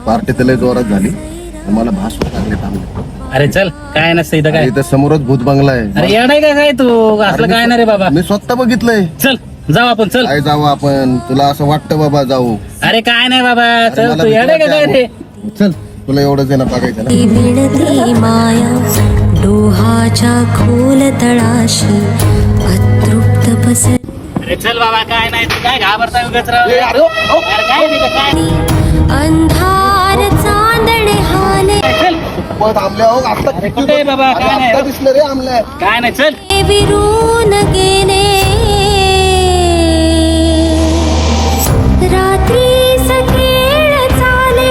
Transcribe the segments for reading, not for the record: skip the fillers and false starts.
Party तर लय जोरात झाली. मला भास लागले थांबले. अरे चल, काय नसतं इथं काय. इथं समोरच भूत बंगला आहे. अरे येडाय का काय तू, असलं काय ना रे बाबा. मी स्वतः बघितलंय. चल जाऊ आपण, चल. काय जाऊ आपण, तुला असं वाटतं बाबा जाऊ. अरे काय नाही बाबा, चल. मला तू येडाय का काय रे. चल, तुला एवढंच आहे ना बघायचं ना. विणती माया डोहाच्या खोल तळाशी अतृप्त बस. अरे चल बाबा, काय नाही, तू काय घाबरता उगाच राव. अरे काय नाही तर काय. अंधार चांदणे हाले चल. थांबल्या हो आता. अरे कुठे आहे बाबा, काय नाही. आता दिसलं रे आमल्या. काय नाही, चल. विरून गेले रात्री सखेळ चाले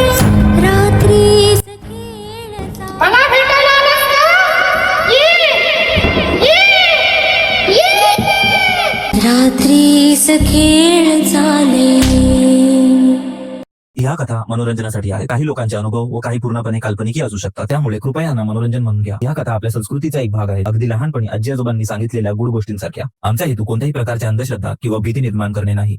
रात्री सखेळ चाले. रात्री सखेळ चाले. या कथा मनोरंजनासाठी आहे. काही लोकांचे अनुभव व काही पूर्णपणे काल्पनिकही असू शकतात. त्यामुळे कृपया यांना मनोरंजन म्हणून घ्या. या कथा आपल्या संस्कृतीचा एक भाग आहे. अगदी लहानपणी आजी आजोबांनी सांगितलेल्या गुड गोष्टींसारख्या. आमचा हेतू कोणत्याही प्रकारच्या अंधश्रद्धा किंवा भीती निर्माण करणे नाही.